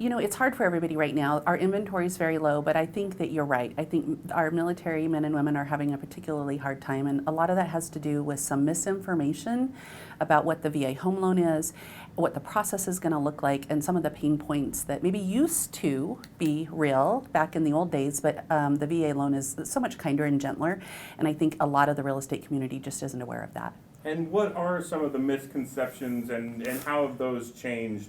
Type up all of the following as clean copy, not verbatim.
You know, it's hard for everybody right now. Our inventory is very low, but I think that you're right. I think our military men and women are having a particularly hard time, and a lot of that has to do with some misinformation about what the VA home loan is, what the process is going to look like, and some of the pain points that maybe used to be real back in the old days, but the VA loan is so much kinder and gentler, and I think a lot of the real estate community just isn't aware of that. And what are some of the misconceptions and how have those changed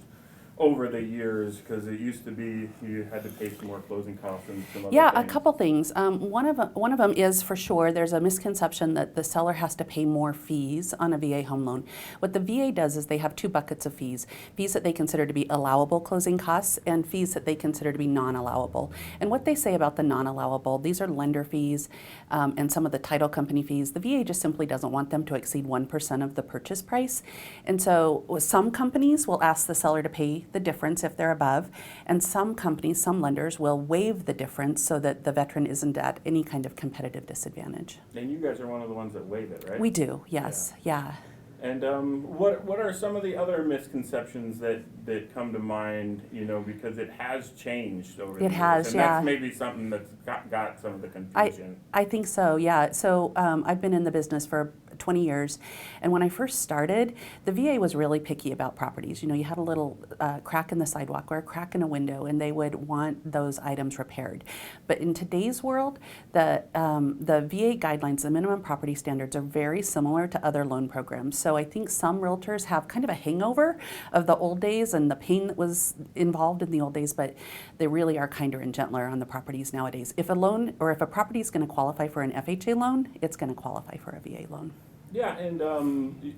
over the years? Because it used to be you had to pay some more closing costs and some other Yeah, things. a couple things. One of them is for sure there's a misconception that the seller has to pay more fees on a VA home loan. What the VA does is they have two buckets of fees: fees that they consider to be allowable closing costs and fees that they consider to be non-allowable. And what they say about the non-allowable, these are lender fees and some of the title company fees. The VA just simply doesn't want them to exceed 1% of the purchase price. And so some companies will ask the seller to pay the difference if they're above, and some companies, some lenders will waive the difference so that the veteran isn't at any kind of competitive disadvantage. And you guys are one of the ones that waive it, right? We do, yes, yeah. And what are some of the other misconceptions that come to mind, you know, because it has changed over the years? It has, and yeah. that's maybe something that's got some of the confusion. I think so, yeah. So I've been in the business for 20 years, and when I first started, the VA was really picky about properties. You know, you had a little crack in the sidewalk or a crack in a window, and they would want those items repaired. But in today's world, the VA guidelines, the minimum property standards, are very similar to other loan programs. So I think some realtors have kind of a hangover of the old days and the pain that was involved in the old days, but they really are kinder and gentler on the properties nowadays. If a loan or if a property is going to qualify for an FHA loan, it's going to qualify for a VA loan. Yeah, and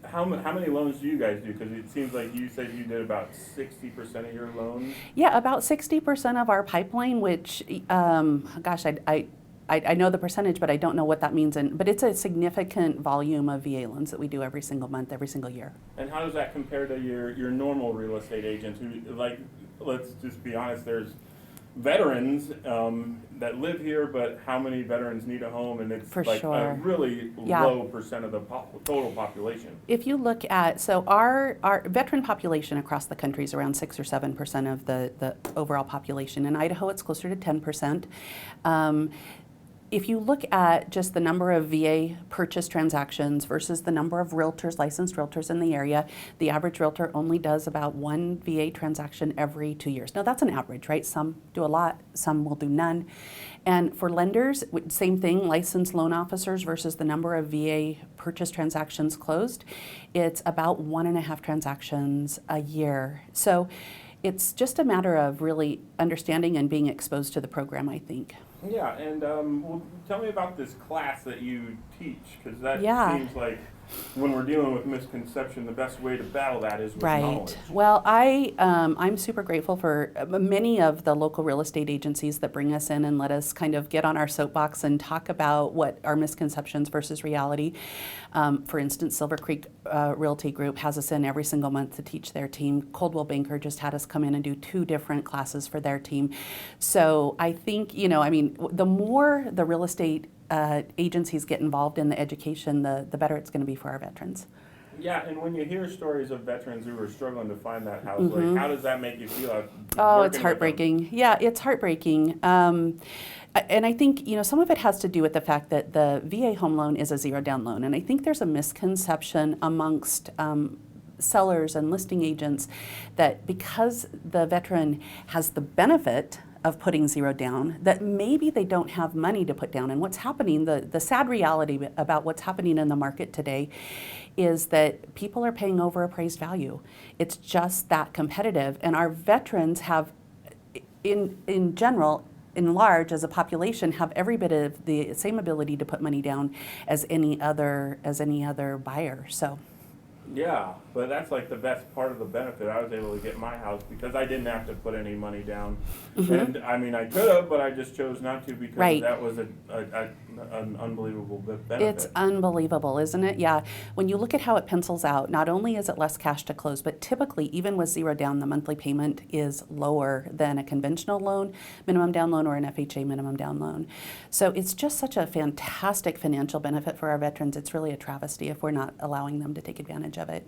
how many loans do you guys do? Because it seems like you said you did about 60% of your loans. Yeah, about 60% of our pipeline, which, gosh, I know the percentage, but I don't know what that means. But it's a significant volume of VA loans that we do every single month, every single year. And how does that compare to your normal real estate agents who, like, let's just be honest, there's veterans that live here, but how many veterans need a home? And it's For like sure. a really low percent of the total population. If you look at, so our veteran population across the country is around 6 or 7% of the overall population. In Idaho, it's closer to 10%. If you look at just the number of VA purchase transactions versus the number of realtors, licensed realtors in the area, the average realtor only does about one VA transaction every 2 years. Now that's an average, right? Some do a lot, some will do none. And for lenders, same thing, licensed loan officers versus the number of VA purchase transactions closed, it's about 1.5 transactions a year. So it's just a matter of really understanding and being exposed to the program, I think. Yeah, and well, tell me about this class that you teach, because that seems like when we're dealing with misconception, the best way to battle that is with knowledge. Well, I'm super grateful for many of the local real estate agencies that bring us in and let us kind of get on our soapbox and talk about what are misconceptions versus reality. For instance, Silver Creek Realty Group has us in every single month to teach their team. Coldwell Banker just had us come in and do 2 different classes for their team. So I think, you know, I mean, the more the real estate agencies get involved in the education, the better it's going to be for our veterans. Yeah, and when you hear stories of veterans who are struggling to find that house, like, how does that make you feel? Oh, it's heartbreaking. Yeah, it's heartbreaking. And I think, you know, some of it has to do with the fact that the VA home loan is a zero down loan. And I think there's a misconception amongst sellers and listing agents that because the veteran has the benefit of putting zero down, that maybe they don't have money to put down. And what's happening, the sad reality about what's happening in the market today is that people are paying over appraised value. It's just that competitive. And our veterans have, in general, in large, as a population, have every bit of the same ability to put money down as any other buyer. So. Yeah, but that's like the best part of the benefit. I was able to get my house because I didn't have to put any money down. And I mean, I could have, but I just chose not to because that was an unbelievable benefit. It's unbelievable, isn't it? Yeah. When you look at how it pencils out, not only is it less cash to close, but typically, even with zero down, the monthly payment is lower than a conventional loan, minimum down loan, or an FHA minimum down loan. So it's just such a fantastic financial benefit for our veterans. It's really a travesty if we're not allowing them to take advantage of it.